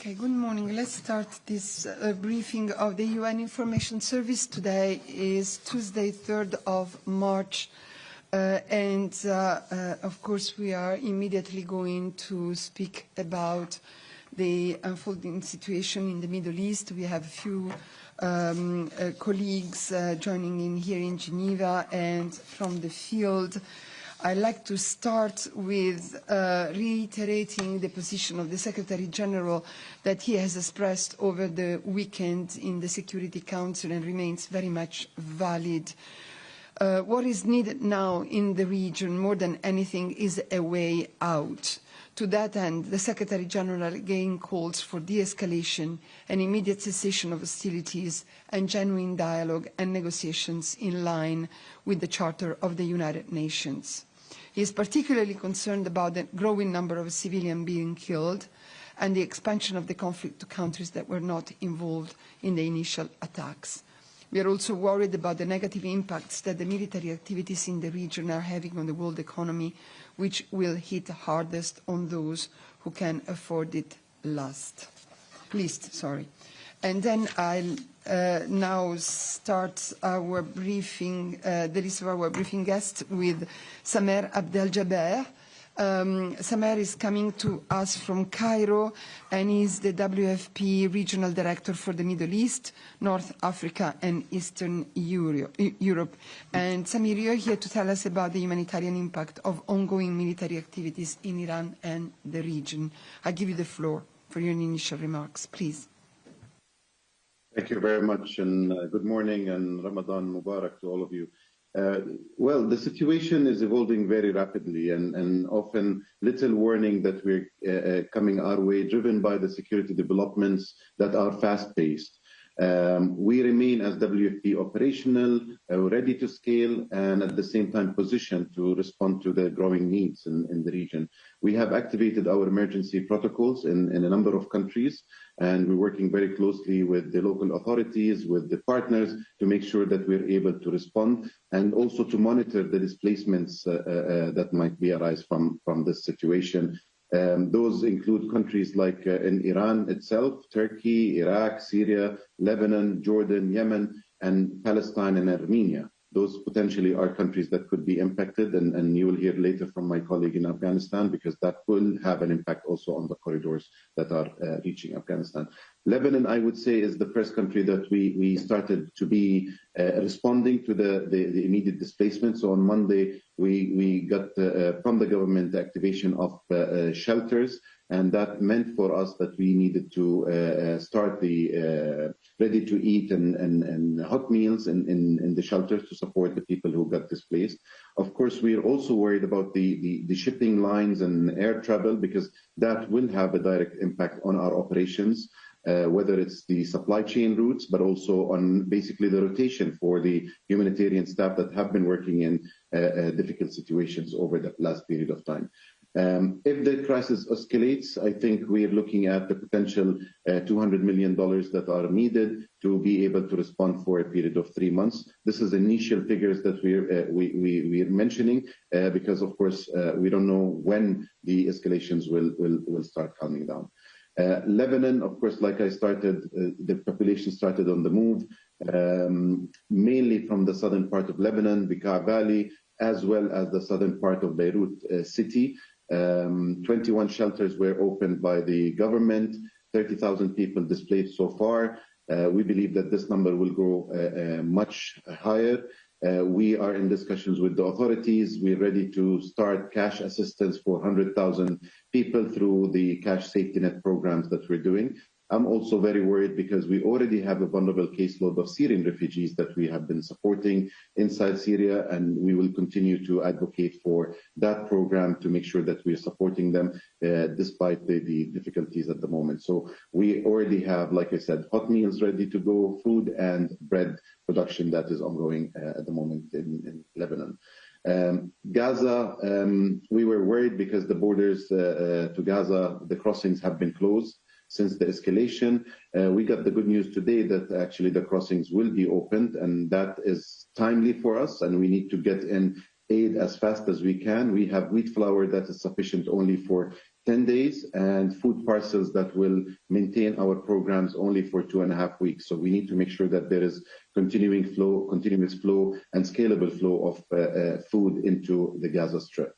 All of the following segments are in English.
Okay, good morning. Let's start this briefing of the UN Information Service. Today is Tuesday, 3rd of March, and of course we are immediately going to speak about the unfolding situation in the Middle East. We have a few colleagues joining in here in Geneva and from the field. I'd like to start with reiterating the position of the Secretary General that he has expressed over the weekend in the Security Council and remains very much valid. What is needed now in the region more than anything is a way out. To that end, the Secretary General again calls for de-escalation and immediate cessation of hostilities and genuine dialogue and negotiations in line with the Charter of the United Nations. He is particularly concerned about the growing number of civilians being killed and the expansion of the conflict to countries that were not involved in the initial attacks. We are also worried about the negative impacts that the military activities in the region are having on the world economy, which will hit hardest on those who can afford it least. And then I'll now start our briefing, the list of our briefing guests with Samer Abdel-Jabbar. Samer is coming to us from Cairo and is the WFP Regional Director for the Middle East, North Africa and Eastern Europe. And Samer, you're here to tell us about the humanitarian impact of ongoing military activities in Iran and the region. I give you the floor for your initial remarks, please. Thank you very much, and good morning and Ramadan Mubarak to all of you. Well, the situation is evolving very rapidly and often little warning that we're coming our way, driven by the security developments that are fast-paced. We remain as WFP operational, ready to scale, and at the same time positioned to respond to the growing needs in the region. We have activated our emergency protocols in a number of countries, and we're working very closely with the local authorities, with the partners, to make sure that we're able to respond and also to monitor the displacements that might arise from this situation. Those include countries like in Iran itself, Turkey, Iraq, Syria, Lebanon, Jordan, Yemen, and Palestine and Armenia. Those potentially are countries that could be impacted, and you will hear later from my colleague in Afghanistan, because that will have an impact also on the corridors that are reaching Afghanistan. Lebanon, I would say, is the first country that we started to be responding to the immediate displacement. So on Monday, we got from the government the activation of shelters, and that meant for us that we needed to start the ready-to-eat and hot meals in the shelters to support the people who got displaced. Of course, we are also worried about the shipping lines and air travel, because that will have a direct impact on our operations, whether it's the supply chain routes, but also on basically the rotation for the humanitarian staff that have been working in difficult situations over the last period of time. If the crisis escalates, I think we are looking at the potential $200 million that are needed to be able to respond for a period of 3 months. This is initial figures that we're mentioning, because of course we don't know when the escalations will start calming down. Lebanon, of course, like I started, the population started on the move, mainly from the southern part of Lebanon, Bekaa Valley, as well as the southern part of Beirut city. 21 shelters were opened by the government, 30,000 people displaced so far. We believe that this number will grow much higher. We are in discussions with the authorities. We're ready to start cash assistance for 100,000 people through the cash safety net programs that we're doing. I'm also very worried because we already have a vulnerable caseload of Syrian refugees that we have been supporting inside Syria, and we will continue to advocate for that program to make sure that we're supporting them despite the difficulties at the moment. So we already have, like I said, hot meals ready to go, food and bread production that is ongoing at the moment in Lebanon. Gaza, we were worried because the borders to Gaza, the crossings have been closed since the escalation. We got the good news today that actually the crossings will be opened, and that is timely for us, and we need to get in aid as fast as we can. We have wheat flour that is sufficient only for 10 days and food parcels that will maintain our programs only for 2.5 weeks. So we need to make sure that there is continuous flow and scalable flow of food into the Gaza Strip.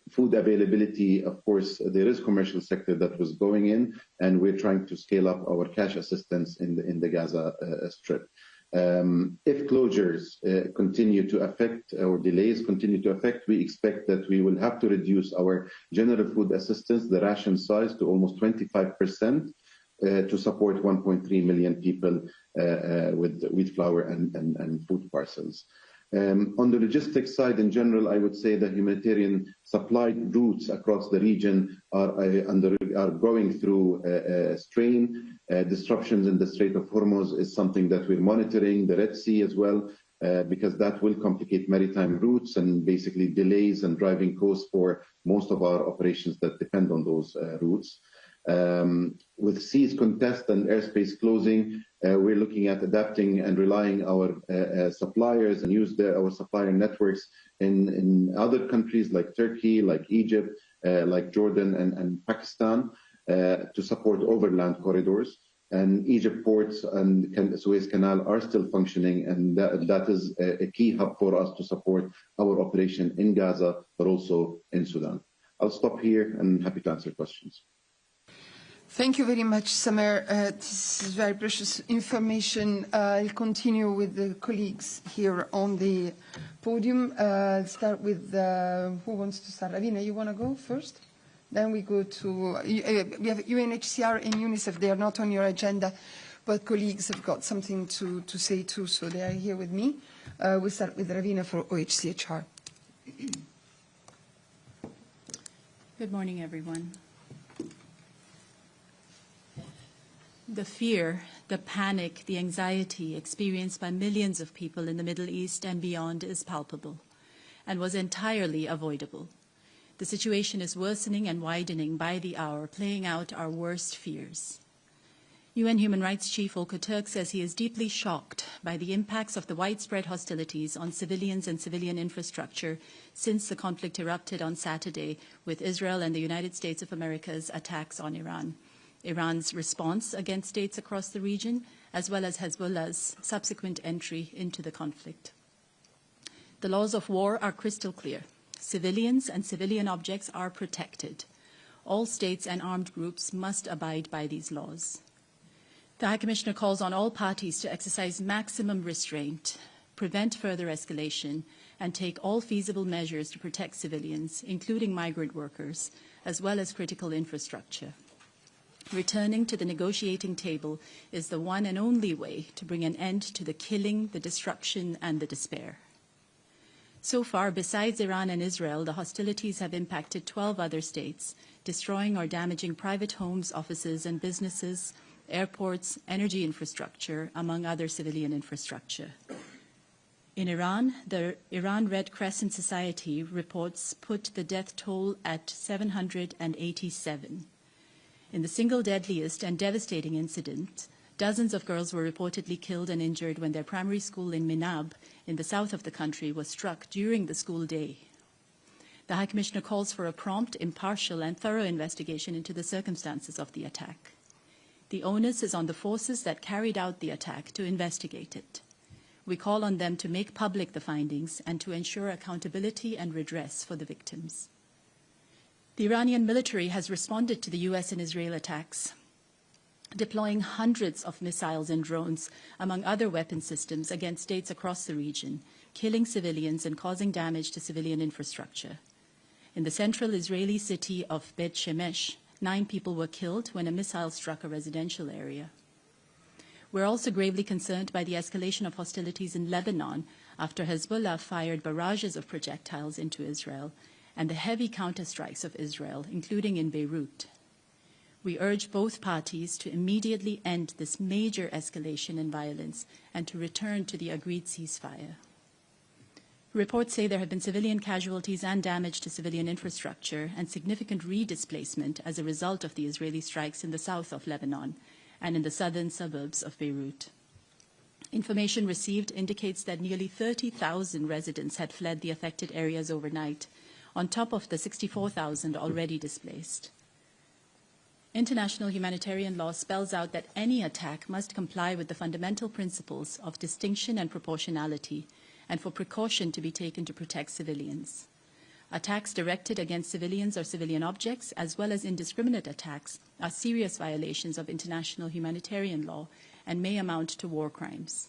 Food availability, of course, there is commercial sector that was going in, and we're trying to scale up our cash assistance in the Gaza Strip. If closures continue to affect or delays continue to affect, we expect that we will have to reduce our general food assistance, the ration size, to almost 25% to support 1.3 million people with wheat flour and food parcels. On the logistics side, in general, I would say the humanitarian supply routes across the region are going through strain. Disruptions in the Strait of Hormuz is something that we're monitoring, the Red Sea as well, because that will complicate maritime routes and basically delays and driving costs for most of our operations that depend on those routes. With seas contest and airspace closing, we're looking at adapting and relying our suppliers and use our supplier networks in other countries like Turkey, like Egypt, like Jordan and Pakistan to support overland corridors. And Egypt ports and Suez Canal are still functioning, and that is a key hub for us to support our operation in Gaza, but also in Sudan. I'll stop here and happy to answer questions. Thank you very much, Samer. This is very precious information. I'll continue with the colleagues here on the podium. I'll start with, who wants to start? Ravina, you want to go first? Then we go to, we have UNHCR and UNICEF. They are not on your agenda, but colleagues have got something to say too, so they are here with me. We'll start with Ravina for OHCHR. Good morning, everyone. The fear, the panic, the anxiety experienced by millions of people in the Middle East and beyond is palpable and was entirely avoidable. The situation is worsening and widening by the hour, playing out our worst fears. UN Human Rights Chief Volker Turk says he is deeply shocked by the impacts of the widespread hostilities on civilians and civilian infrastructure since the conflict erupted on Saturday with Israel and the United States of America's attacks on Iran. Iran's response against states across the region, as well as Hezbollah's subsequent entry into the conflict. The laws of war are crystal clear. Civilians and civilian objects are protected. All states and armed groups must abide by these laws. The High Commissioner calls on all parties to exercise maximum restraint, prevent further escalation, and take all feasible measures to protect civilians, including migrant workers, as well as critical infrastructure. Returning to the negotiating table is the one and only way to bring an end to the killing, the destruction, and the despair. So far, besides Iran and Israel, the hostilities have impacted 12 other states, destroying or damaging private homes, offices, and businesses, airports, energy infrastructure, among other civilian infrastructure. In Iran, the Iran Red Crescent Society reports put the death toll at 787. In the single deadliest and devastating incident, dozens of girls were reportedly killed and injured when their primary school in Minab, in the south of the country, was struck during the school day. The High Commissioner calls for a prompt, impartial, and thorough investigation into the circumstances of the attack. The onus is on the forces that carried out the attack to investigate it. We call on them to make public the findings and to ensure accountability and redress for the victims. The Iranian military has responded to the US and Israel attacks, deploying hundreds of missiles and drones, among other weapon systems, against states across the region, killing civilians and causing damage to civilian infrastructure. In the central Israeli city of Bet Shemesh, 9 people were killed when a missile struck a residential area. We're also gravely concerned by the escalation of hostilities in Lebanon after Hezbollah fired barrages of projectiles into Israel, and the heavy counterstrikes of Israel, including in Beirut. We urge both parties to immediately end this major escalation in violence and to return to the agreed ceasefire. Reports say there have been civilian casualties and damage to civilian infrastructure and significant redisplacement as a result of the Israeli strikes in the south of Lebanon and in the southern suburbs of Beirut. Information received indicates that nearly 30,000 residents had fled the affected areas overnight, on top of the 64,000 already displaced. International humanitarian law spells out that any attack must comply with the fundamental principles of distinction and proportionality, and for precaution to be taken to protect civilians. Attacks directed against civilians or civilian objects, as well as indiscriminate attacks, are serious violations of international humanitarian law and may amount to war crimes.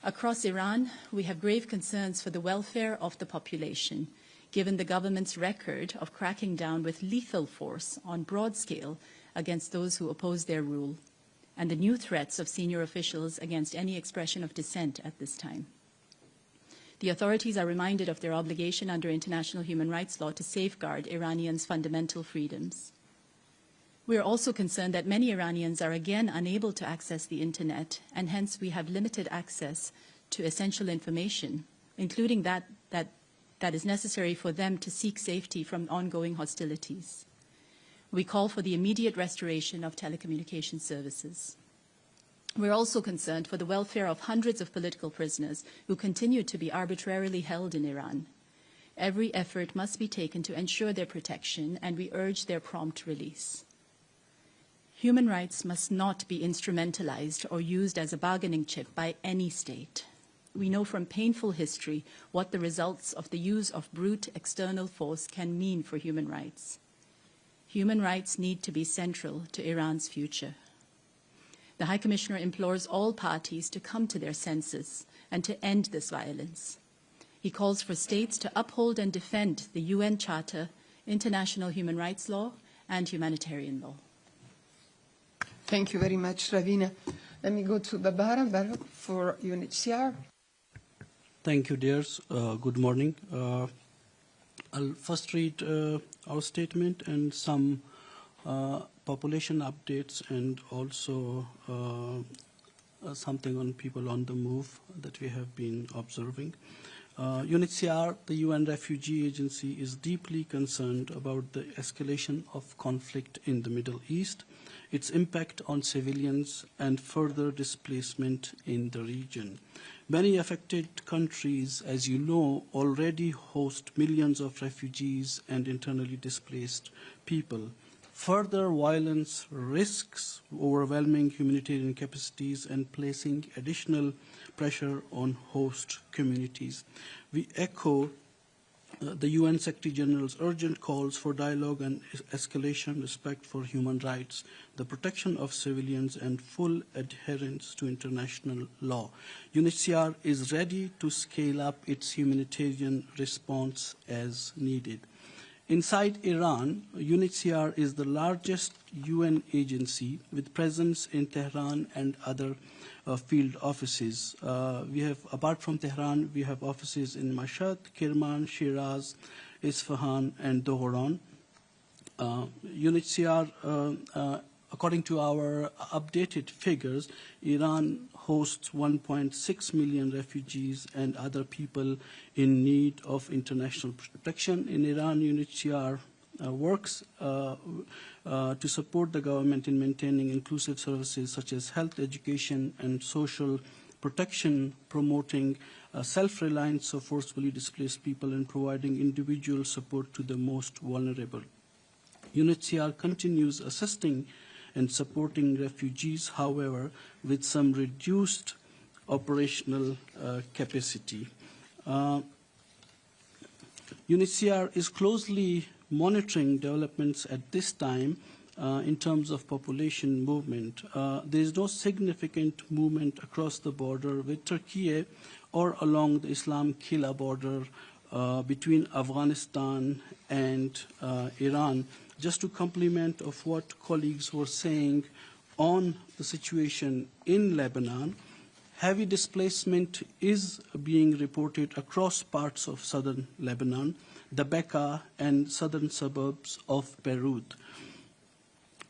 Across Iran, we have grave concerns for the welfare of the population, given the government's record of cracking down with lethal force on broad scale against those who oppose their rule, and the new threats of senior officials against any expression of dissent at this time. The authorities are reminded of their obligation under international human rights law to safeguard Iranians' fundamental freedoms. We are also concerned that many Iranians are again unable to access the internet, and hence we have limited access to essential information, including that is necessary for them to seek safety from ongoing hostilities. We call for the immediate restoration of telecommunication services. We are also concerned for the welfare of hundreds of political prisoners who continue to be arbitrarily held in Iran. Every effort must be taken to ensure their protection, and we urge their prompt release. Human rights must not be instrumentalized or used as a bargaining chip by any state. We know from painful history what the results of the use of brute external force can mean for human rights. Human rights need to be central to Iran's future. The High Commissioner implores all parties to come to their senses and to end this violence. He calls for states to uphold and defend the UN Charter, international human rights law, and humanitarian law. Thank you very much, Ravina. Let me go to Barbara for UNHCR. Thank you, dears. Good morning. I'll first read our statement and some population updates, and also something on people on the move that we have been observing. UNHCR, the UN Refugee Agency, is deeply concerned about the escalation of conflict in the Middle East, its impact on civilians, and further displacement in the region. Many affected countries, as you know, already host millions of refugees and internally displaced people. Further violence risks overwhelming humanitarian capacities and placing additional pressure on host communities. We echo the UN Secretary General's urgent calls for dialogue and escalation, respect for human rights, the protection of civilians, and full adherence to international law. UNHCR is ready to scale up its humanitarian response as needed. Inside Iran, UNHCR is the largest UN agency with presence in Tehran and other field offices. Apart from Tehran, we have offices in Mashhad, Kerman, Shiraz, Isfahan, and Dohran. UNHCR, according to our updated figures, Iran hosts 1.6 million refugees and other people in need of international protection. In Iran, UNHCR works to support the government in maintaining inclusive services such as health, education, and social protection, promoting self-reliance of forcibly displaced people, and providing individual support to the most vulnerable. UNHCR continues assisting and supporting refugees, however, with some reduced operational capacity. UNHCR is closely monitoring developments at this time in terms of population movement. There is no significant movement across the border with Turkey or along the Islam-Kila border between Afghanistan and Iran. Just to complement of what colleagues were saying on the situation in Lebanon, heavy displacement is being reported across parts of southern Lebanon, the Bekaa and southern suburbs of Beirut,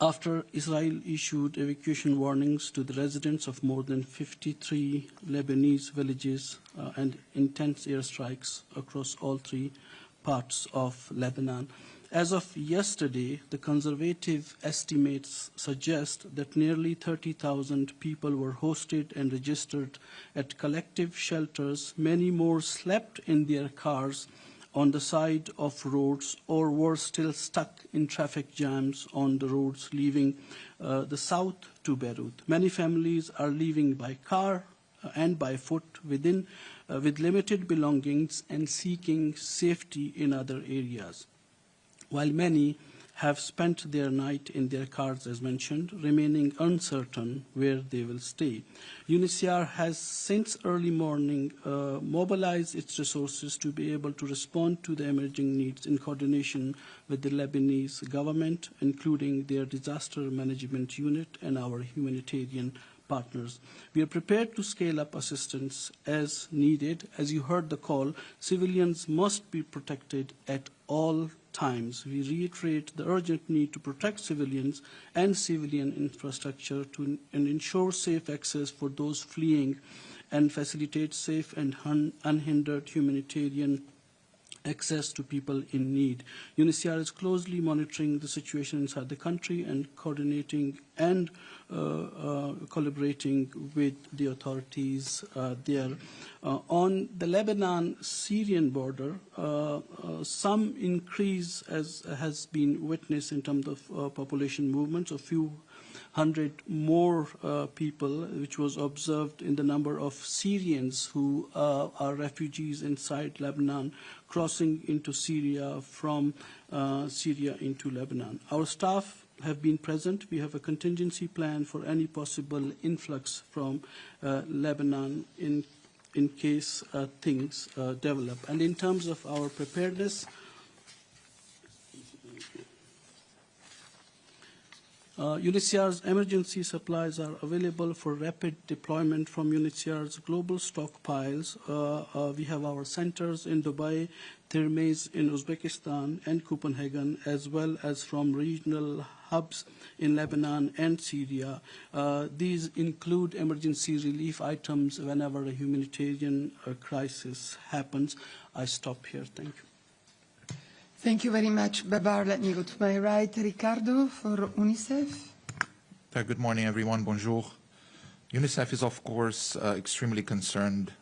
after Israel issued evacuation warnings to the residents of more than 53 Lebanese villages and intense airstrikes across all three parts of Lebanon. As of yesterday, the conservative estimates suggest that nearly 30,000 people were hosted and registered at collective shelters. Many more slept in their cars on the side of roads or were still stuck in traffic jams on the roads leaving the south to Beirut. Many families are leaving by car and by foot with limited belongings and seeking safety in other areas, while many have spent their night in their cars, as mentioned, remaining uncertain where they will stay. UNHCR has, since early morning, mobilized its resources to be able to respond to the emerging needs in coordination with the Lebanese government, including their disaster management unit and our humanitarian partners. We are prepared to scale up assistance as needed. As you heard the call, civilians must be protected at all times. We reiterate the urgent need to protect civilians and civilian infrastructure and ensure safe access for those fleeing and facilitate safe and unhindered humanitarian access to people in need. UNHCR is closely monitoring the situation inside the country and coordinating and collaborating with the authorities there. On the Lebanon-Syrian border, some increase has been witnessed in terms of population movements. A few hundred more people, which was observed in the number of Syrians who are refugees inside Lebanon, crossing into Syria from Syria into Lebanon. Our staff have been present. We have a contingency plan for any possible influx from Lebanon in case things develop. And in terms of our preparedness, UNHCR's emergency supplies are available for rapid deployment from UNHCR's global stockpiles. We have our centers in Dubai, Termez in Uzbekistan, and Copenhagen, as well as from regional hubs in Lebanon and Syria. These include emergency relief items whenever a humanitarian crisis happens. I stop here. Thank you. Thank you very much, Babar. Let me go to my right. Ricardo for UNICEF. Good morning, everyone. Bonjour. UNICEF is, of course, extremely concerned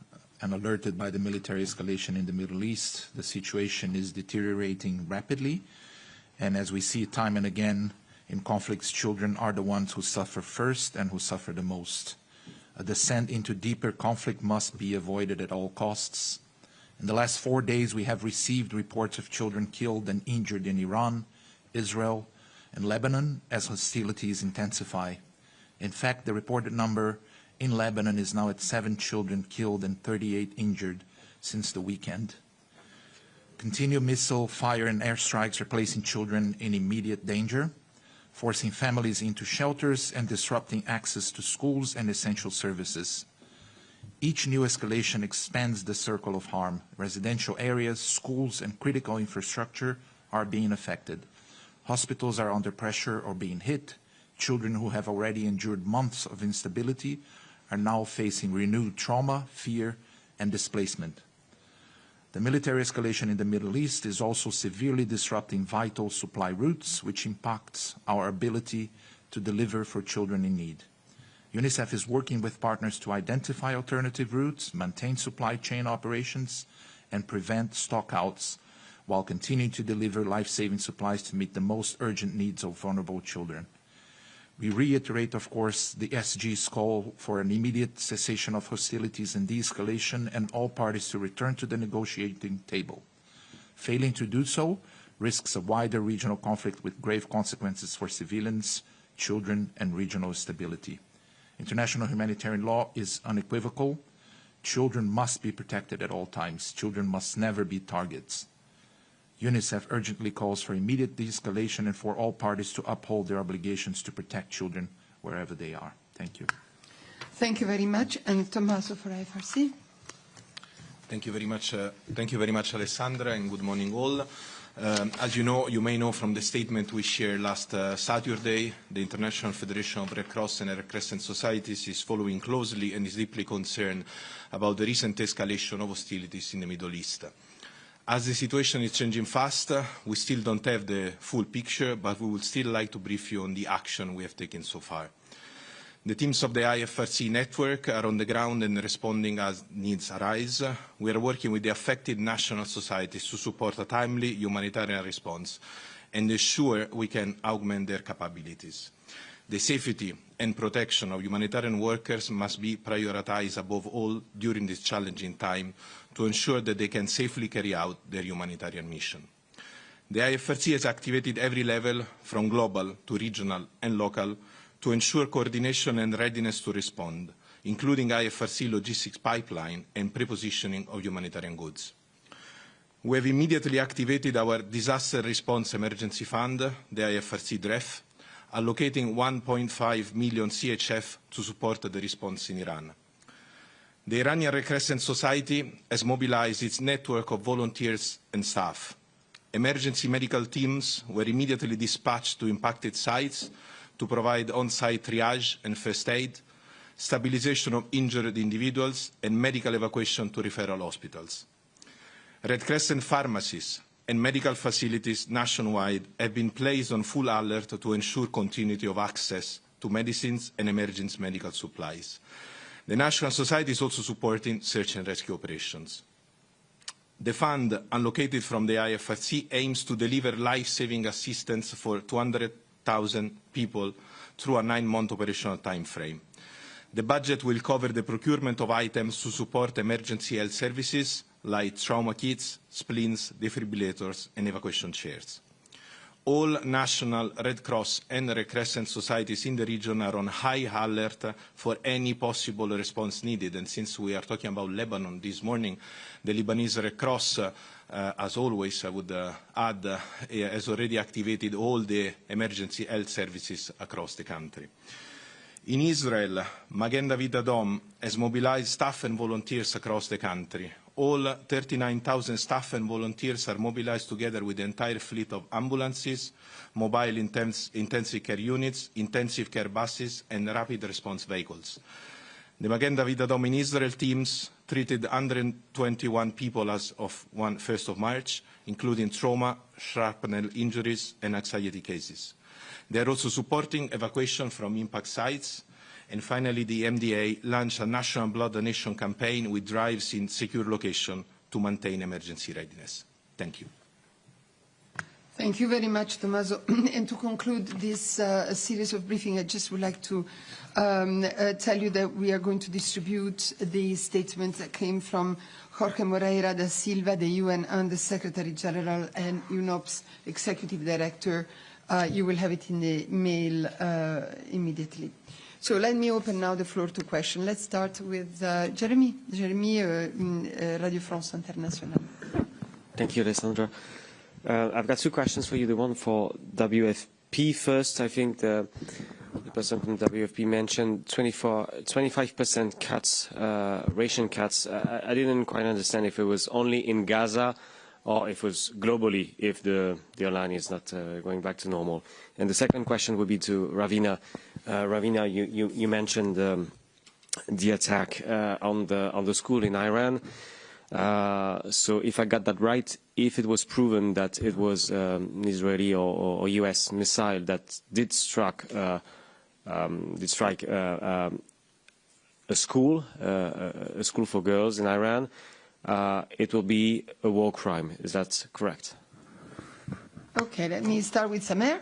and alerted by the military escalation in the Middle East. The situation is deteriorating rapidly, and as we see time and again in conflicts, children are the ones who suffer first and who suffer the most. A descent into deeper conflict must be avoided at all costs. In the last 4 days, we have received reports of children killed and injured in Iran, Israel, and Lebanon as hostilities intensify. In fact, the reported number in Lebanon is now at 7 children killed and 38 injured since the weekend. Continued missile fire and airstrikes are placing children in immediate danger, forcing families into shelters and disrupting access to schools and essential services. Each new escalation expands the circle of harm. Residential areas, schools, and critical infrastructure are being affected. Hospitals are under pressure or being hit. Children who have already endured months of instability are now facing renewed trauma, fear, and displacement. The military escalation in the Middle East is also severely disrupting vital supply routes, which impacts our ability to deliver for children in need. UNICEF is working with partners to identify alternative routes, maintain supply chain operations, and prevent stockouts while continuing to deliver life-saving supplies to meet the most urgent needs of vulnerable children. We reiterate, of course, the SG's call for an immediate cessation of hostilities and de-escalation and all parties to return to the negotiating table. Failing to do so risks a wider regional conflict with grave consequences for civilians, children, and regional stability. International humanitarian law is unequivocal. Children must be protected at all times. Children must never be targets. UNICEF urgently calls for immediate de-escalation and for all parties to uphold their obligations to protect children wherever they are. Thank you. Thank you very much. And Tommaso for IFRC. Thank you very much, Alessandra, and good morning all. As you may know from the statement we shared last Saturday, the International Federation of Red Cross and Red Crescent Societies is following closely and is deeply concerned about the recent escalation of hostilities in the Middle East. As the situation is changing fast, we still don't have the full picture, but we would still like to brief you on the action we have taken so far. The teams of the IFRC network are on the ground and responding as needs arise. We are working with the affected national societies to support a timely humanitarian response and ensure we can augment their capabilities. The safety and protection of humanitarian workers must be prioritized above all during this challenging time to ensure that they can safely carry out their humanitarian mission. The IFRC has activated every level, from global to regional and local, to ensure coordination and readiness to respond, including IFRC logistics pipeline and prepositioning of humanitarian goods. We have immediately activated our Disaster Response Emergency Fund, the IFRC DREF, allocating 1.5 million CHF to support the response in Iran. The Iranian Red Crescent Society has mobilized its network of volunteers and staff. Emergency medical teams were immediately dispatched to impacted sites to provide on-site triage and first aid, stabilization of injured individuals, and medical evacuation to referral hospitals. Red Crescent pharmacies and medical facilities nationwide have been placed on full alert to ensure continuity of access to medicines and emergency medical supplies. The National Society is also supporting search and rescue operations. The fund allocated from the IFRC aims to deliver life-saving assistance for 200,000 people through a 9-month operational time frame. The budget will cover the procurement of items to support emergency health services like trauma kits, splints, defibrillators, and evacuation chairs. All national Red Cross and Red Crescent societies in the region are on high alert for any possible response needed. And since we are talking about Lebanon this morning, the Lebanese Red Cross, as always, I would add, has already activated all the emergency health services across the country. In Israel, Magen David Adom has mobilized staff and volunteers across the country. All 39,000 staff and volunteers are mobilized together with the entire fleet of ambulances, mobile intensive care units, intensive care buses, and rapid response vehicles. The Magen David Adom in Israel teams treated 121 people as of 1st of March, including trauma, shrapnel injuries, and anxiety cases. They are also supporting evacuation from impact sites. And finally, the MDA launched a national blood donation campaign with drives in secure location to maintain emergency readiness. Thank you. Thank you very much, Tommaso. And to conclude this series of briefing, I just would like to tell you that we are going to distribute the statements that came from Jorge Moreira da Silva, the UN Under Secretary General and UNOPS Executive Director. You will have it in the mail immediately. So let me open now the floor to questions. Let's start with Jeremy. Jeremy, Radio France Internationale. Thank you, Alessandra. I've got two questions for you. The one for WFP first. I think the person from WFP mentioned 25% cuts, ration cuts. I didn't quite understand if it was only in Gaza or if it was globally, if the airline is not going back to normal. And the second question would be to Ravina. Ravina, you mentioned the attack on the school in Iran. So if I got that right, if it was proven that it was an Israeli or US missile that did strike a school for girls in Iran, it will be a war crime. Is that correct? Okay, let me start with Samer.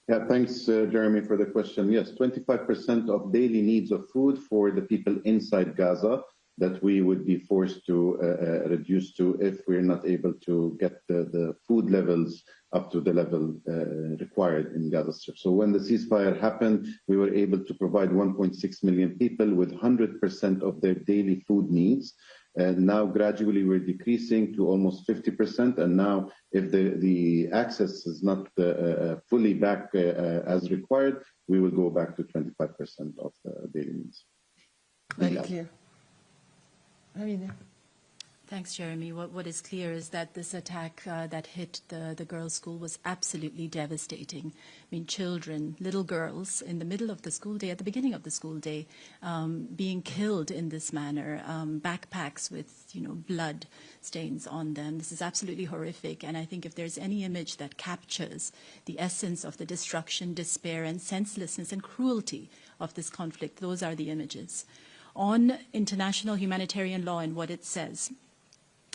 Yeah, thanks, Jeremy, for the question. Yes, 25% of daily needs of food for the people inside Gaza that we would be forced to reduce to if we're not able to get the food levels up to the level required in Gaza Strip. So when the ceasefire happened, we were able to provide 1.6 million people with 100% of their daily food needs. And now gradually we're decreasing to almost 50%. And now if the access is not fully back as required, we will go back to 25% of daily needs. Very clear. Thanks, Jeremy. What is clear is that this attack that hit the girls' school was absolutely devastating. I mean, children, little girls, in the middle of the school day, at the beginning of the school day, being killed in this manner, backpacks with, blood stains on them. This is absolutely horrific. And I think if there's any image that captures the essence of the destruction, despair, and senselessness and cruelty of this conflict, those are the images. On international humanitarian law and what it says,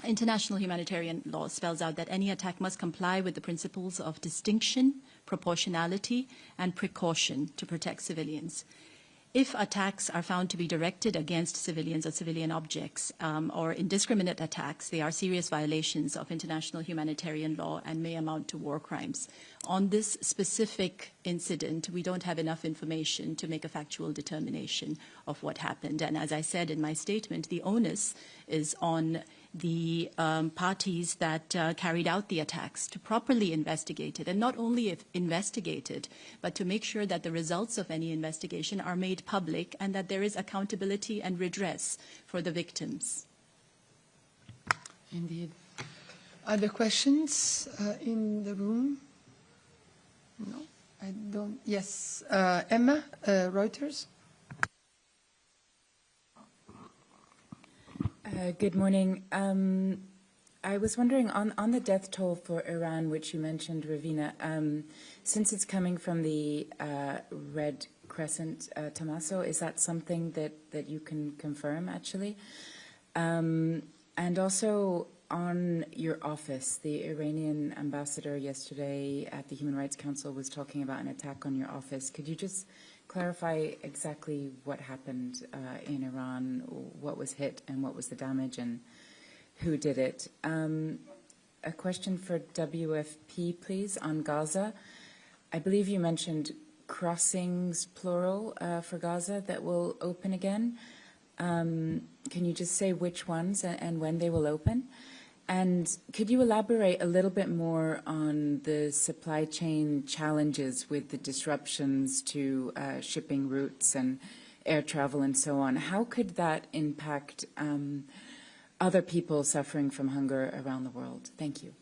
international humanitarian law spells out that any attack must comply with the principles of distinction, proportionality, and precaution to protect civilians. If attacks are found to be directed against civilians or civilian objects or indiscriminate attacks, they are serious violations of international humanitarian law and may amount to war crimes. On this specific incident, we don't have enough information to make a factual determination of what happened. And as I said in my statement, the onus is on the parties that carried out the attacks to properly investigate it, and not only investigate it, but to make sure that the results of any investigation are made public and that there is accountability and redress for the victims. Indeed. Other questions in the room? No, I don't. Yes, Emma, Reuters. Good morning. I was wondering on the death toll for Iran, which you mentioned, Ravina, since it's coming from the Red Crescent, Tommaso, is that something that you can confirm, actually? And also on your office, the Iranian ambassador yesterday at the Human Rights Council was talking about an attack on your office. Could you just clarify exactly what happened in Iran, what was hit and what was the damage and who did it? A question for WFP, please, on Gaza. I believe you mentioned crossings, plural, for Gaza that will open again. Can you just say which ones and when they will open? And could you elaborate a little bit more on the supply chain challenges with the disruptions to shipping routes and air travel and so on? How could that impact other people suffering from hunger around the world? Thank you.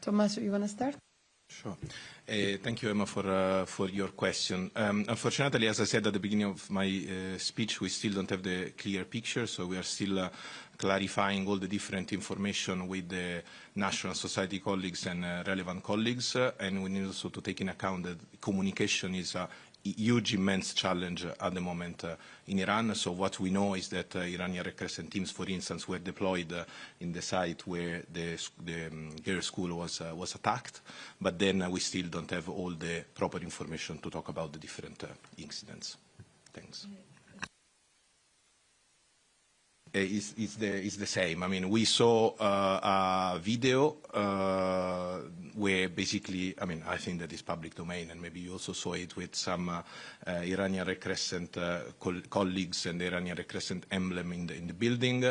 Tommaso, you want to start? Sure. Thank you, Emma, for your question. Unfortunately, as I said at the beginning of my speech, we still don't have the clear picture, so we are still clarifying all the different information with the national society colleagues and relevant colleagues, and we need also to take in account that communication is a huge, immense challenge at the moment in Iran. So what we know is that Iranian Red Crescent teams, for instance, were deployed in the site where the girls' school was attacked, but then we still don't have all the proper information to talk about the different incidents. Thanks. It's the same. I mean, we saw a video where basically, I mean, I think that is public domain, and maybe you also saw it with some Iranian Red Crescent colleagues and the Iranian Red Crescent emblem in the building,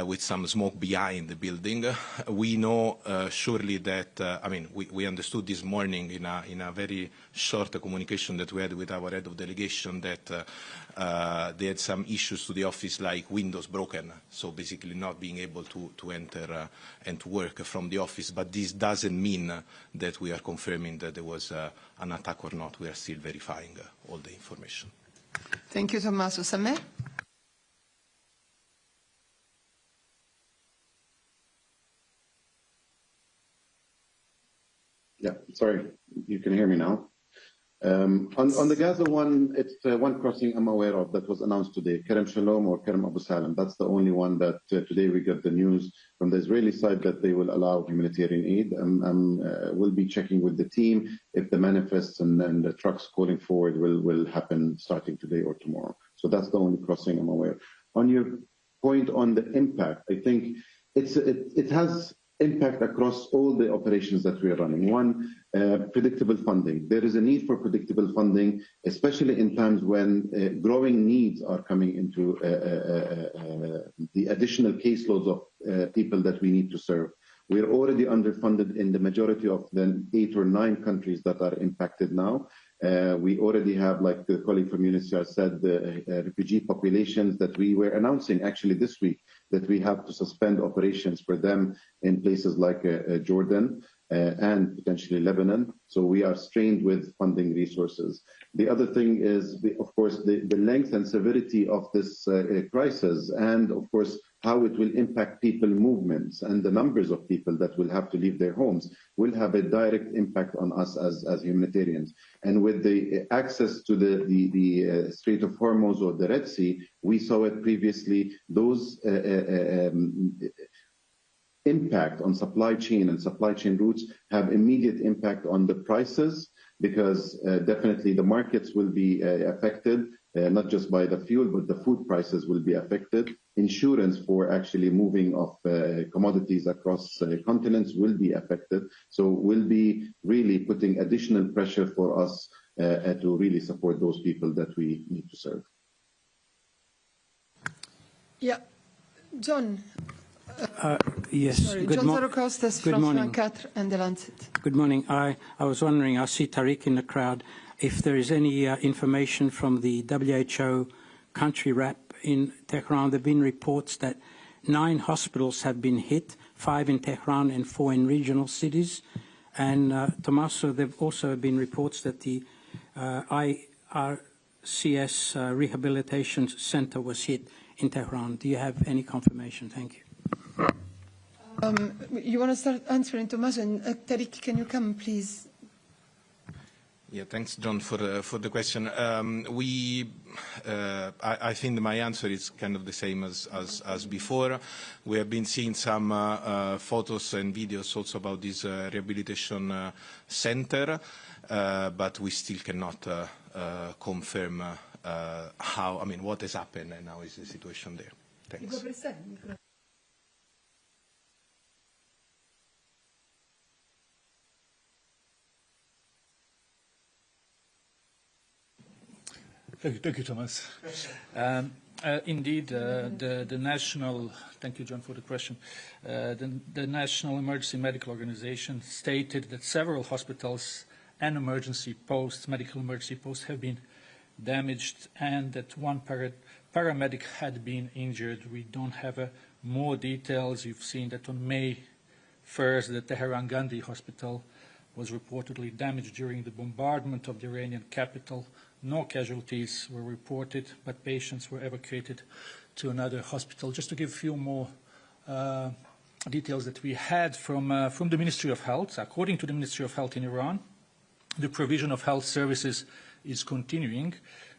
with some smoke behind the building. We know surely that, I mean, we understood this morning in a very short communication that we had with our head of delegation that they had some issues to the office, like windows broken, so basically not being able to enter and to work from the office. But this doesn't mean that we are confirming that there was an attack or not. We are still verifying all the information. Thank you, Tommaso. Sameh? Yeah, sorry, you can hear me now. On the Gaza one, it's one crossing I'm aware of that was announced today, Kerem Shalom or Kerem Abu Salam. That's the only one that today we got the news from the Israeli side that they will allow humanitarian aid. We'll be checking with the team if the manifests and the trucks calling forward will happen starting today or tomorrow. So that's the only crossing I'm aware. On your point on the impact, I think it has impact across all the operations that we are running. One, predictable funding. There is a need for predictable funding, especially in times when growing needs are coming into the additional caseloads of people that we need to serve. We are already underfunded in the majority of the 8 or 9 countries that are impacted now. We already have, like the colleague from UNHCR said, the refugee populations that we were announcing actually this week, that we have to suspend operations for them in places like Jordan and potentially Lebanon. So we are strained with funding resources. The other thing is, of course, the length and severity of this crisis, and of course, how it will impact people movements and the numbers of people that will have to leave their homes will have a direct impact on us as humanitarians. And with the access to the Strait of Hormuz or the Red Sea, we saw it previously, those impact on supply chain and supply chain routes have immediate impact on the prices, because definitely the markets will be affected, not just by the fuel, but the food prices will be affected. Insurance for actually moving of commodities across continents will be affected. So we'll be really putting additional pressure for us to really support those people that we need to serve. Yeah. John. Yes. Sorry, John Zarokostas from 24 and The Lancet. Good morning. I was wondering, I see Tariq in the crowd, if there is any information from the WHO country rep in Tehran. There have been reports that 9 hospitals have been hit, 5 in Tehran and 4 in regional cities. And Tommaso, there have also been reports that the IRCS Rehabilitation Center was hit in Tehran. Do you have any confirmation? Thank you. You want to start answering, Tommaso? And Tariq, can you come, please? Yeah, thanks, John, for the question. I think my answer is kind of the same as before. We have been seeing some photos and videos also about this rehabilitation center, but we still cannot confirm what has happened and how is the situation there. Thanks. Thank you, Thomas. Indeed, the national, thank you, John, for the question. The National Emergency Medical Organization stated that several hospitals and emergency posts, medical emergency posts, have been damaged, and that one paramedic had been injured. We don't have more details. You've seen that on May 1st, the Tehran Gandhi Hospital was reportedly damaged during the bombardment of the Iranian capital. No casualties were reported, but patients were evacuated to another hospital. Just to give a few more details that we had from the Ministry of Health. According to the Ministry of Health in Iran, the provision of health services is continuing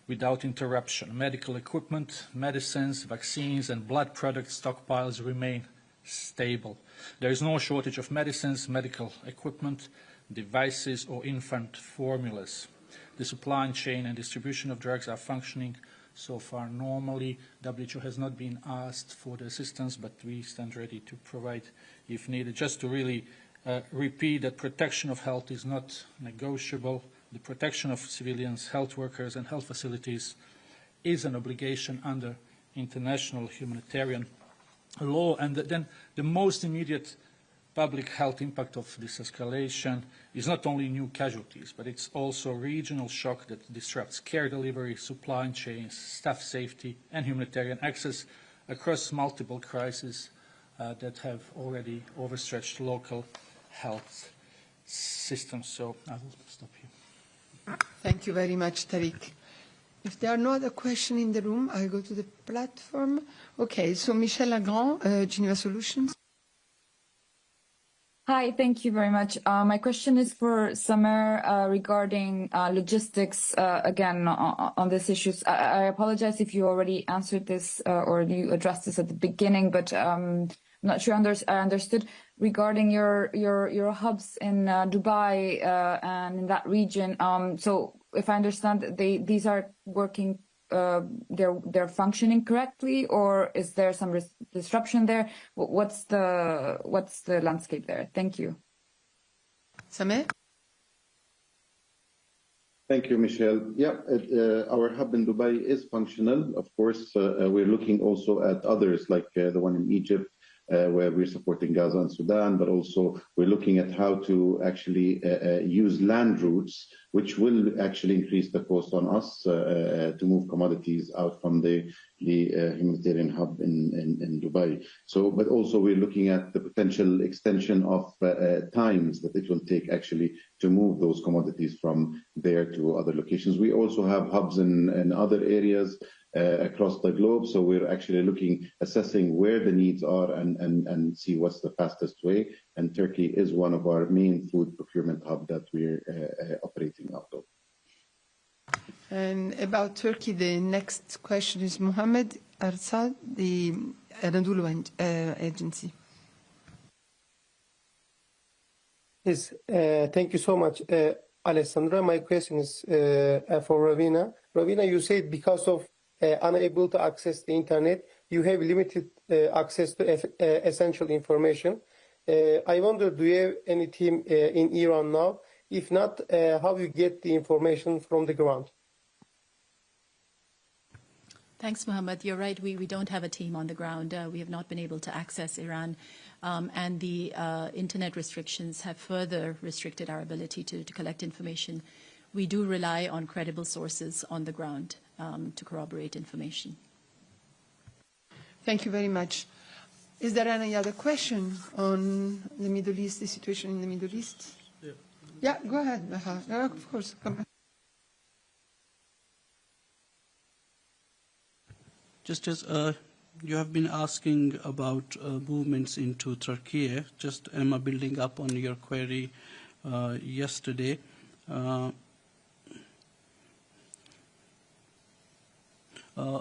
without interruption. Medical equipment, medicines, vaccines, and blood product stockpiles remain stable. There is no shortage of medicines, medical equipment, devices, or infant formulas. The supply chain and distribution of drugs are functioning so far normally. WHO has not been asked for the assistance, but we stand ready to provide if needed. Just to really repeat that protection of health is not negotiable. The protection of civilians, health workers, and health facilities is an obligation under international humanitarian law. And then the most immediate public health impact of this escalation is not only new casualties, but it's also regional shock that disrupts care delivery, supply chains, staff safety, and humanitarian access across multiple crises that have already overstretched local health systems. So I will stop here. Thank you very much, Tariq. If there are no other questions in the room, I go to the platform. Okay, so Michel Legrand, Geneva Solutions. Hi, thank you very much. My question is for Samer regarding logistics, again, on this issue. I apologize if you already answered this or you addressed this at the beginning, but I'm not sure I understood regarding your hubs in Dubai and in that region. So if I understand, these are working, they're functioning correctly, or is there some disruption there? What's the landscape there? Thank you. Samer? Thank you, Michelle. Yeah, our hub in Dubai is functional. Of course, we're looking also at others, like the one in Egypt, where we're supporting Gaza and Sudan, but also we're looking at how to actually use land routes, which will actually increase the cost on us to move commodities out from the humanitarian hub in Dubai. So, but also we're looking at the potential extension of times that it will take actually to move those commodities from there to other locations. We also have hubs in other areas across the globe, so we're actually assessing where the needs are and see what's the fastest way. And Turkey is one of our main food procurement hubs that we're operating out of. And about Turkey, the next question is Mohammed Arsad, the Anadolu agency. Yes, thank you so much, Alessandra. My question is for Ravina. Ravina, you said because of unable to access the internet, you have limited access to essential information. I wonder, do you have any team in Iran now? If not, how you get the information from the ground? Thanks, Mohammed. You're right. We don't have a team on the ground. We have not been able to access Iran. And the internet restrictions have further restricted our ability to collect information. We do rely on credible sources on the ground to corroborate information. Thank you very much. Is there any other question on the Middle East, the situation in the Middle East? Yeah, go ahead, Baha. Of course. Come back. Just as you have been asking about movements into Turkey, just Emma, building up on your query yesterday.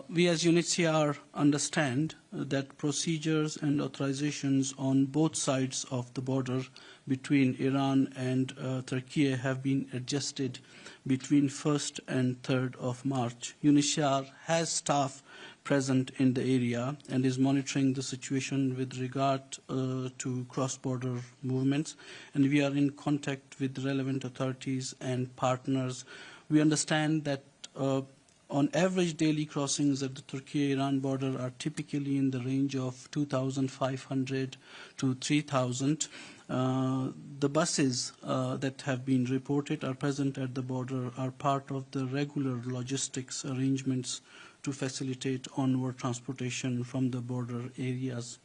We as UNHCR understand that procedures and authorizations on both sides of the border between Iran and Turkey have been adjusted between 1st and 3rd of March. UNHCR has staff present in the area and is monitoring the situation with regard to cross-border movements, and we are in contact with relevant authorities and partners. We understand that on average, daily crossings at the Turkey-Iran border are typically in the range of 2,500 to 3,000. The buses that have been reported are present at the border are part of the regular logistics arrangements to facilitate onward transportation from the border areas.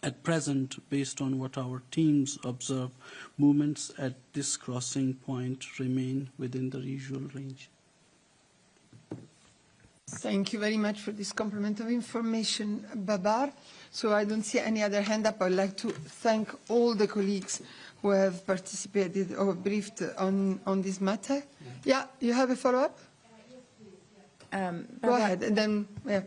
At present, based on what our teams observe, movements at this crossing point remain within the usual range. Thank you very much for this complement of information, Babar. So I don't see any other hand up. I'd like to thank all the colleagues who have participated or briefed on this matter. Yeah, you have a follow-up? Go ahead, and then, yeah.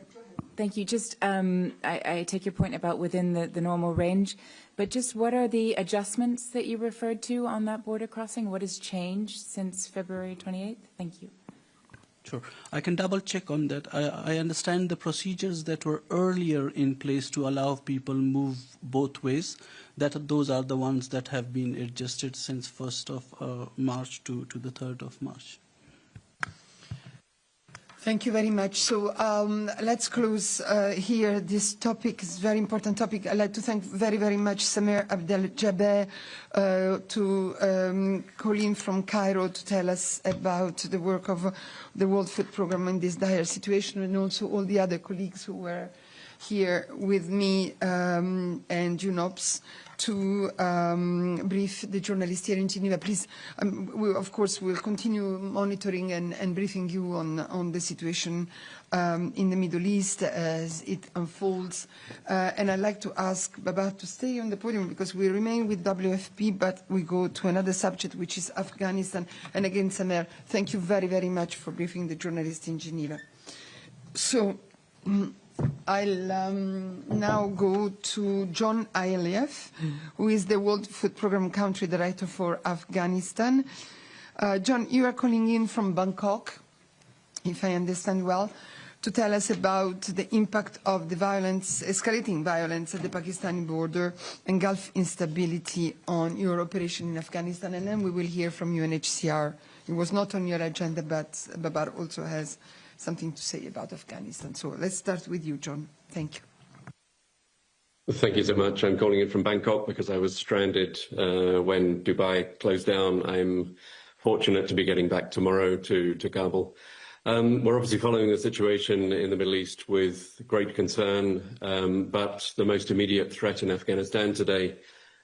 Thank you. Just, I take your point about within the normal range, but just what are the adjustments that you referred to on that border crossing? What has changed since February 28th? Thank you. Sure. I can double check on that. I understand the procedures that were earlier in place to allow people move both ways, those are the ones that have been adjusted since 1st of March to the 3rd of March. Thank you very much. So let's close here. This topic is a very important topic. I'd like to thank very, very much Samer Abdel-Jabbar, to Colleen from Cairo to tell us about the work of the World Food Programme in this dire situation, and also all the other colleagues who were here with me and UNOPS to brief the journalists here in Geneva. Please, we, of course, will continue monitoring and briefing you on the situation in the Middle East as it unfolds. And I'd like to ask Babar to stay on the podium because we remain with WFP, but we go to another subject, which is Afghanistan. And again, Samer, thank you very, very much for briefing the journalists in Geneva. So I'll now go to John Ailiev, who is the World Food Programme Country Director for Afghanistan. John, you are calling in from Bangkok, if I understand well, to tell us about the impact of the violence, escalating violence at the Pakistani border and Gulf instability on your operation in Afghanistan. And then we will hear from UNHCR. It was not on your agenda, but Babar also has something to say about Afghanistan. So let's start with you, John. Thank you. Thank you so much. I'm calling in from Bangkok because I was stranded when Dubai closed down. I'm fortunate to be getting back tomorrow to Kabul. We're obviously following the situation in the Middle East with great concern, but the most immediate threat in Afghanistan today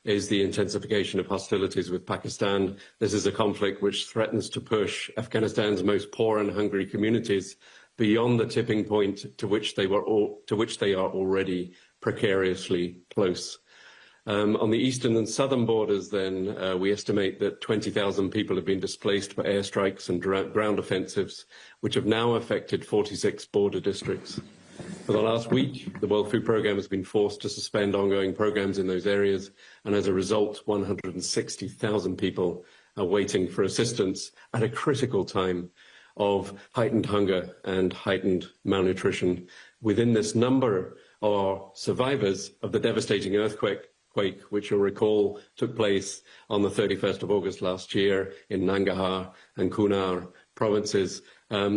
is the intensification of hostilities with Pakistan. This is a conflict which threatens to push Afghanistan's most poor and hungry communities beyond the tipping point to which they are already precariously close. On the eastern and southern borders, then, we estimate that 20,000 people have been displaced by airstrikes and ground offensives, which have now affected 46 border districts. For the last week, the World Food Programme has been forced to suspend ongoing programmes in those areas, and as a result, 160,000 people are waiting for assistance at a critical time of heightened hunger and heightened malnutrition. Within this number are survivors of the devastating earthquake, which you'll recall took place on the 31st of August last year in Nangarhar and Kunar provinces.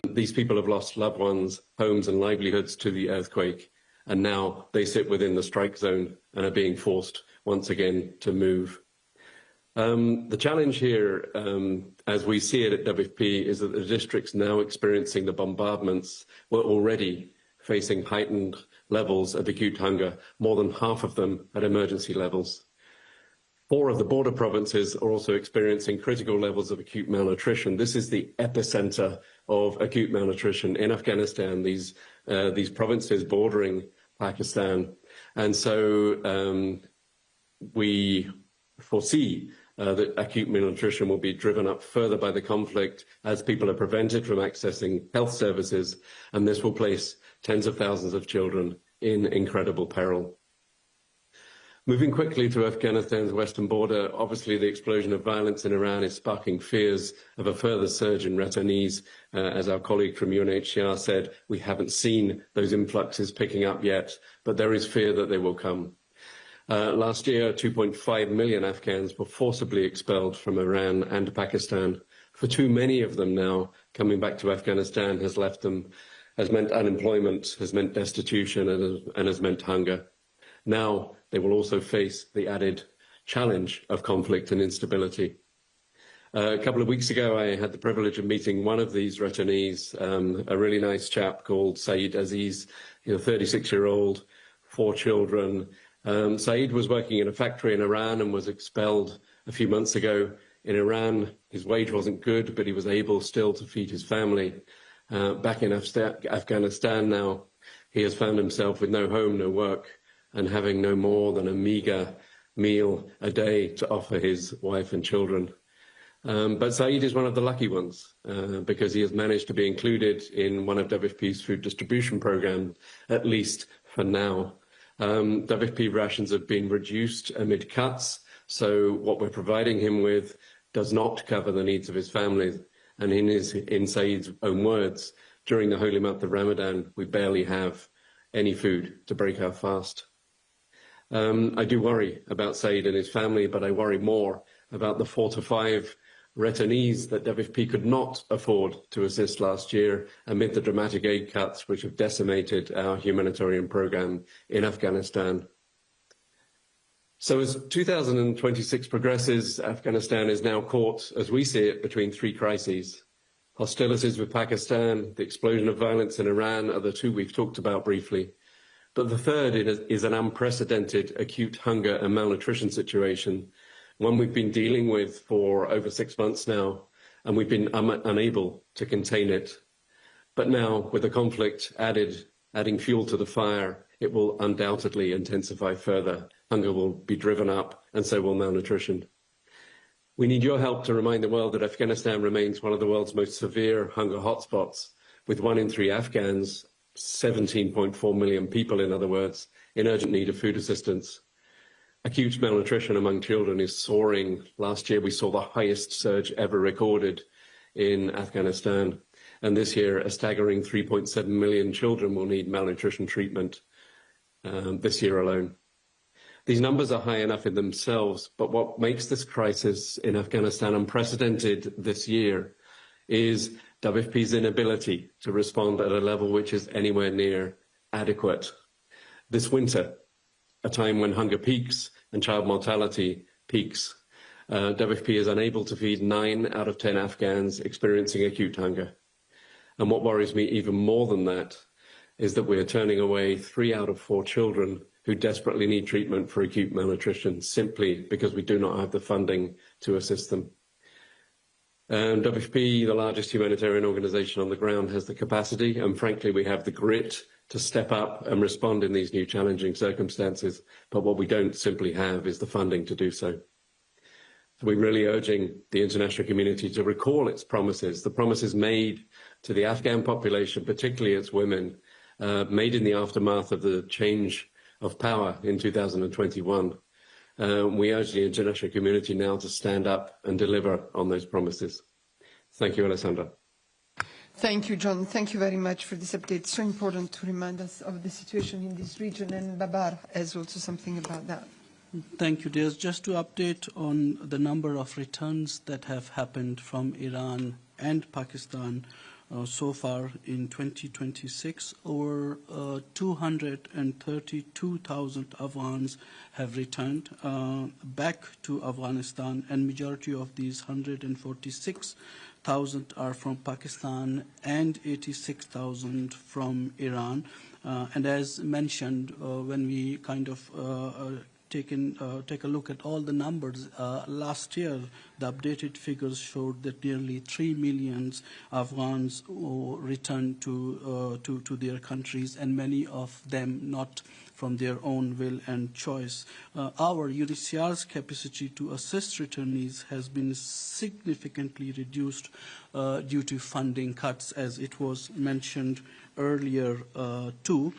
These people have lost loved ones, homes and livelihoods to the earthquake, and now they sit within the strike zone and are being forced once again to move. The challenge here, as we see it at WFP, is that the districts now experiencing the bombardments were already facing heightened levels of acute hunger, more than half of them at emergency levels. 4 of the border provinces are also experiencing critical levels of acute malnutrition. This is the epicenter of acute malnutrition in Afghanistan, these provinces bordering Pakistan. And so we foresee that acute malnutrition will be driven up further by the conflict as people are prevented from accessing health services, and this will place tens of thousands of children in incredible peril. Moving quickly to Afghanistan's western border, obviously the explosion of violence in Iran is sparking fears of a further surge in returnees. As our colleague from UNHCR said, we haven't seen those influxes picking up yet, but there is fear that they will come. Last year, 2.5 million Afghans were forcibly expelled from Iran and Pakistan. For too many of them now, coming back to Afghanistan has meant unemployment, has meant destitution, and has meant hunger. Now they will also face the added challenge of conflict and instability. A couple of weeks ago, I had the privilege of meeting one of these returnees, a really nice chap called Saeed Aziz, 36-year-old, 4 children. Saeed was working in a factory in Iran and was expelled a few months ago. In Iran, his wage wasn't good, but he was able still to feed his family. Back in Afghanistan now, he has found himself with no home, no work, and having no more than a meagre meal a day to offer his wife and children. But Saeed is one of the lucky ones because he has managed to be included in one of WFP's food distribution programs, at least for now. WFP rations have been reduced amid cuts, so what we're providing him with does not cover the needs of his family. And in Saeed's own words, during the holy month of Ramadan, we barely have any food to break our fast. I do worry about Saeed and his family, but I worry more about the 4 to 5 returnees that WFP could not afford to assist last year amid the dramatic aid cuts which have decimated our humanitarian program in Afghanistan. So as 2026 progresses, Afghanistan is now caught, as we see it, between 3 crises. Hostilities with Pakistan, the explosion of violence in Iran are the 2 we've talked about briefly. But the third is an unprecedented acute hunger and malnutrition situation, one we've been dealing with for over 6 months now, and we've been unable to contain it. But now, with the conflict adding fuel to the fire, it will undoubtedly intensify further. Hunger will be driven up, and so will malnutrition. We need your help to remind the world that Afghanistan remains one of the world's most severe hunger hotspots, with 1 in 3 Afghans, 17.4 million people, in other words, in urgent need of food assistance. Acute malnutrition among children is soaring. Last year, we saw the highest surge ever recorded in Afghanistan. And this year, a staggering 3.7 million children will need malnutrition treatment this year alone. These numbers are high enough in themselves, but what makes this crisis in Afghanistan unprecedented this year is WFP's inability to respond at a level which is anywhere near adequate. This winter, a time when hunger peaks and child mortality peaks. WFP is unable to feed 9 out of 10 Afghans experiencing acute hunger. And what worries me even more than that is that we're turning away 3 out of 4 children who desperately need treatment for acute malnutrition simply because we do not have the funding to assist them. WFP, the largest humanitarian organisation on the ground, has the capacity and frankly we have the grit to step up and respond in these new challenging circumstances, but what we don't simply have is the funding to do so. So we're really urging the international community to recall its promises, the promises made to the Afghan population, particularly its women, made in the aftermath of the change of power in 2021. We urge the international community now to stand up and deliver on those promises. Thank you, Alessandra. Thank you, John. Thank you very much for this update. It's so important to remind us of the situation in this region, and Babar has also something about that. Thank you, Des. Just to update on the number of returns that have happened from Iran and Pakistan so far in 2026, over 232,000 Afghans have returned back to Afghanistan, and majority of these 146,000 are from Pakistan and 86,000 from Iran. And as mentioned, when we kind of take a look at all the numbers, last year the updated figures showed that nearly 3 million Afghans returned to their countries, and many of them not from their own will and choice. Our UNHCR's capacity to assist returnees has been significantly reduced due to funding cuts, as it was mentioned earlier too.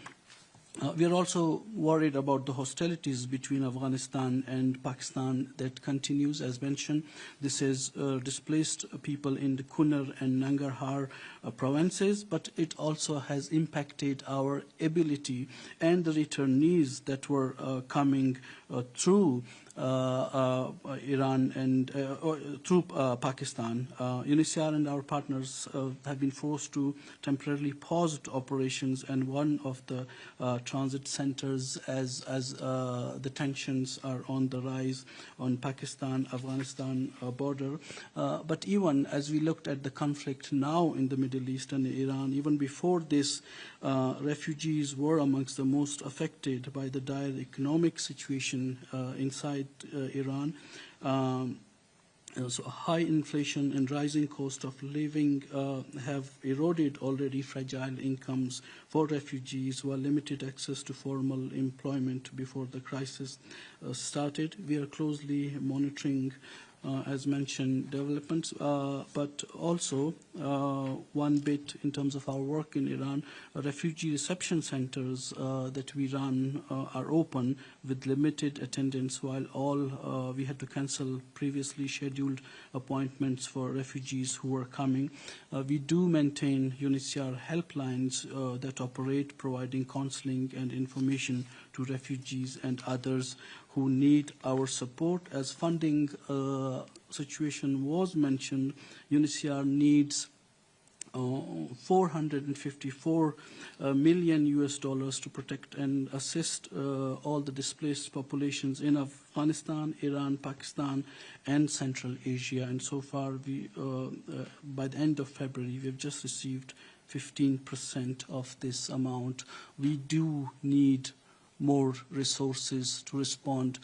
We are also worried about the hostilities between Afghanistan and Pakistan that continues, as mentioned. This is displaced people in the Kunar and Nangarhar provinces, but it also has impacted our ability and the returnees that were coming through Iran and through Pakistan. UNHCR and our partners have been forced to temporarily pause operations, and one of the transit centers as the tensions are on the rise on Pakistan-Afghanistan border. But even as we looked at the conflict now in the Middle East and Iran, even before this, refugees were amongst the most affected by the dire economic situation inside Iran. So high inflation and rising cost of living have eroded already fragile incomes for refugees, while limited access to formal employment before the crisis started. We are closely monitoring, as mentioned, developments, but also one bit in terms of our work in Iran, refugee reception centers that we run are open with limited attendance, while all we had to cancel previously scheduled appointments for refugees who were coming. We do maintain UNHCR helplines that operate, providing counseling and information to refugees and others who need our support. As funding situation was mentioned, UNHCR needs $454 million to protect and assist all the displaced populations in Afghanistan, Iran, Pakistan, and Central Asia. And so far, we, by the end of February, we have just received 15% of this amount. We do need more resources to respond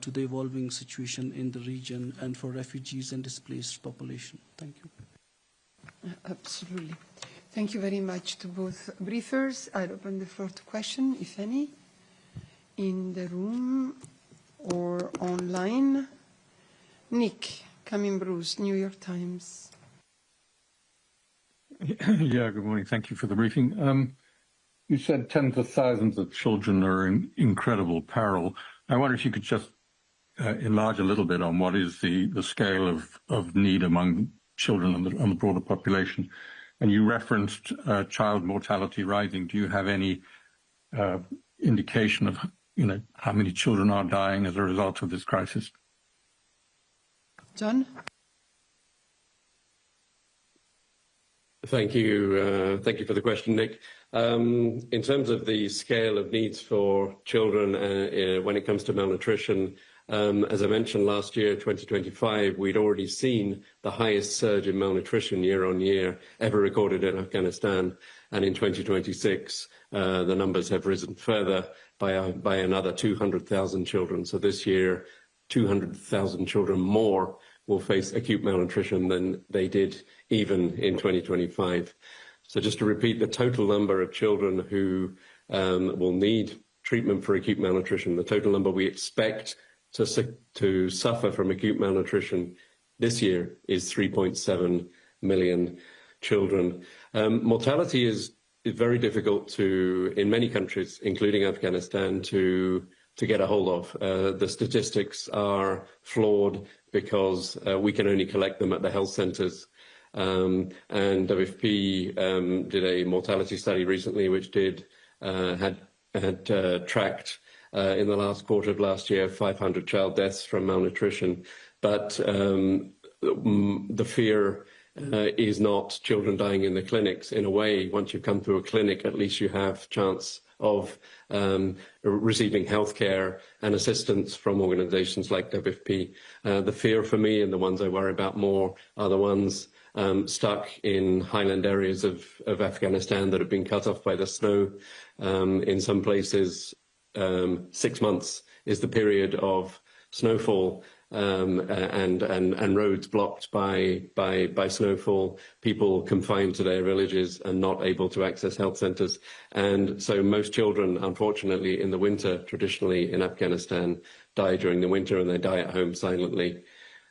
to the evolving situation in the region and for refugees and displaced population. Thank you. Absolutely. Thank you very much to both briefers. I'll open the floor to questions, if any, in the room or online. Nick Cumming-Bruce, New York Times. Yeah, good morning. Thank you for the briefing. You said tens of thousands of children are in incredible peril. I wonder if you could just enlarge a little bit on what is the scale of need among children and the broader population. And you referenced child mortality rising. Do you have any indication of how many children are dying as a result of this crisis? John? Thank you. Thank you for the question, Nick. In terms of the scale of needs for children when it comes to malnutrition, as I mentioned last year, 2025, we'd already seen the highest surge in malnutrition year on year ever recorded in Afghanistan. And in 2026, the numbers have risen further by another 200,000 children. So this year, 200,000 children more will face acute malnutrition than they did even in 2025. So just to repeat, the total number of children who will need treatment for acute malnutrition, the total number we expect to suffer from acute malnutrition this year is 3.7 million children. Mortality is very difficult in many countries, including Afghanistan, to get a hold of. The statistics are flawed because we can only collect them at the health centres. And WFP did a mortality study recently, which had tracked in the last quarter of last year 500 child deaths from malnutrition. But the fear is not children dying in the clinics. In a way, once you come to a clinic, at least you have chance of receiving healthcare and assistance from organisations like WFP. The fear for me, and the ones I worry about more, are the ones stuck in highland areas of Afghanistan that have been cut off by the snow. In some places, 6 months is the period of snowfall, and roads blocked by snowfall, people confined to their villages and not able to access health centres. And so most children, unfortunately, in the winter, traditionally in Afghanistan, die during the winter, and they die at home silently.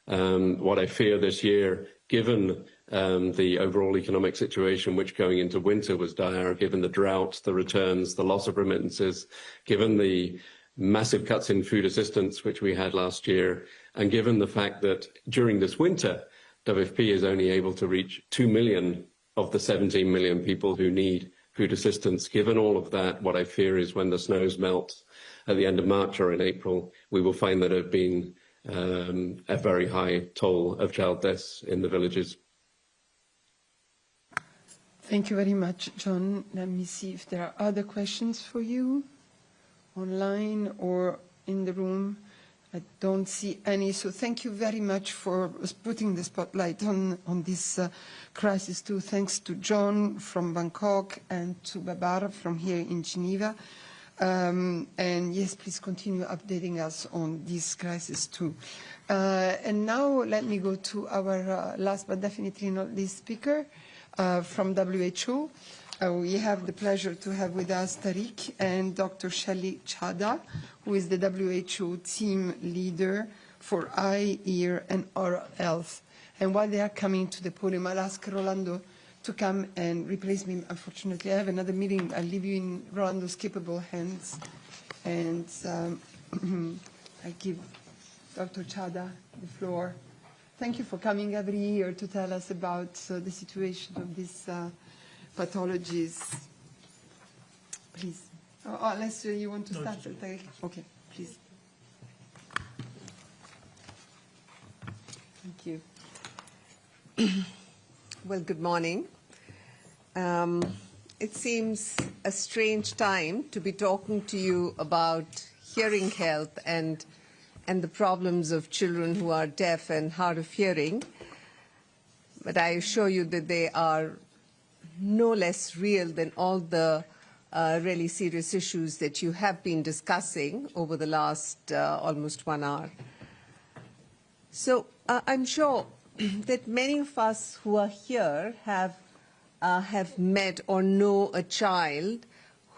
What I fear this year, given the overall economic situation, which going into winter was dire, given the drought, the returns, the loss of remittances, given the massive cuts in food assistance, which we had last year, and given the fact that during this winter, WFP is only able to reach 2 million of the 17 million people who need food assistance. Given all of that, what I fear is when the snows melt at the end of March or in April, we will find that there have been a very high toll of child deaths in the villages. Thank you very much, John. Let me see if there are other questions for you, online or in the room. I don't see any, so thank you very much for putting the spotlight on this crisis too. Thanks to John from Bangkok and to Babar from here in Geneva. And yes, please continue updating us on this crisis too. And now let me go to our last but definitely not least speaker from WHO. We have the pleasure to have with us Tariq and Dr. Shelley Chada, who is the WHO team leader for eye, ear, and oral health. And while they are coming to the podium, I'll ask Rolando to come and replace me. Unfortunately, I have another meeting. I'll leave you in Rolando's capable hands. And I give Dr. Chada the floor. Thank you for coming every year to tell us about the situation of these pathologies. Please. Unless you want to start. Okay, please. Thank you. Well, good morning. It seems a strange time to be talking to you about hearing health and the problems of children who are deaf and hard of hearing. But I assure you that they are no less real than all the really serious issues that you have been discussing over the last almost 1 hour. So I'm sure that many of us who are here have met or know a child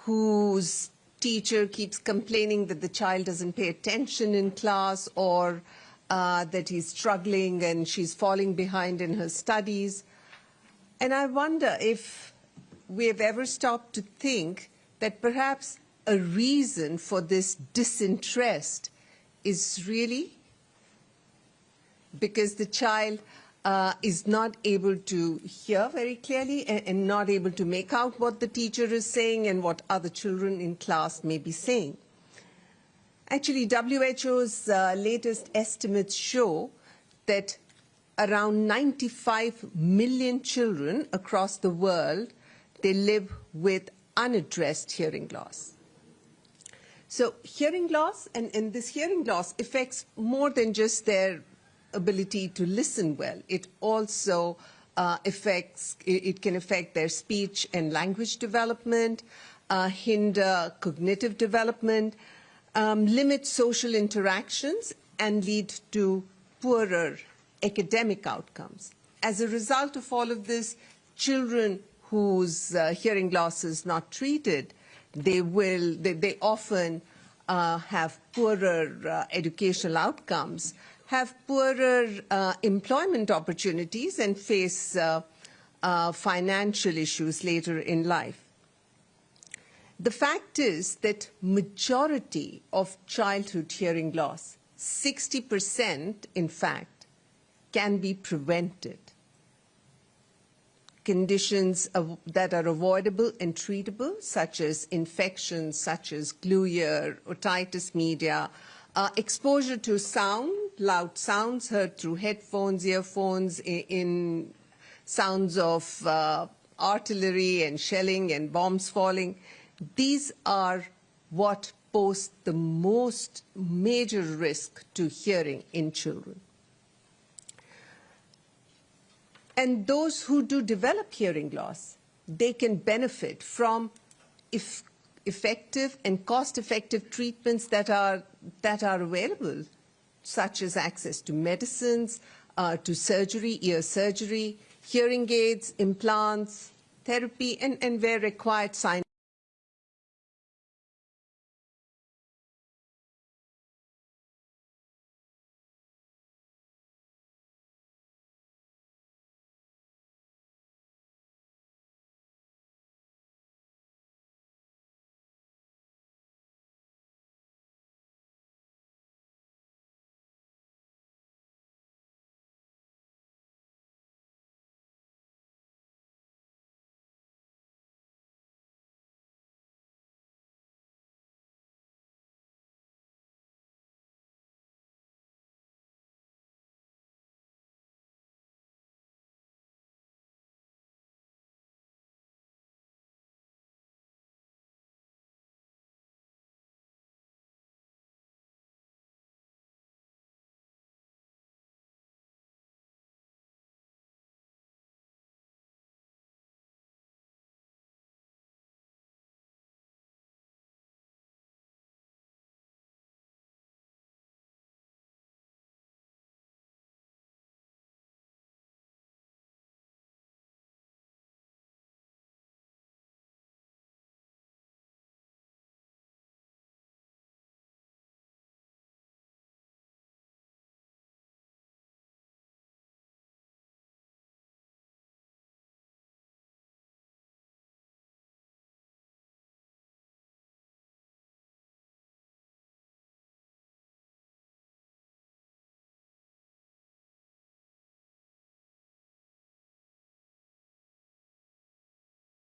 whose teacher keeps complaining that the child doesn't pay attention in class, or that he's struggling and she's falling behind in her studies. And I wonder if we have ever stopped to think that perhaps a reason for this disinterest is really because the child is not able to hear very clearly and not able to make out what the teacher is saying and what other children in class may be saying. Actually, WHO's latest estimates show that around 95 million children across the world, they live with unaddressed hearing loss. So hearing loss, and this hearing loss affects more than just their ability to listen well. It also it can affect their speech and language development, hinder cognitive development, limit social interactions, and lead to poorer academic outcomes. As a result of all of this, children whose hearing loss is not treated, they often have poorer educational outcomes, have poorer employment opportunities, and face financial issues later in life. The fact is that majority of childhood hearing loss, 60% in fact, can be prevented. Conditions that are avoidable and treatable, such as infections, such as glue ear, otitis media, exposure to sound, loud sounds heard through headphones, earphones, in sounds of artillery and shelling and bombs falling. These are what pose the most major risk to hearing in children. And those who do develop hearing loss, they can benefit from effective and cost-effective treatments that are available, such as access to medicines, to surgery, ear surgery, hearing aids, implants, therapy, and where required, sign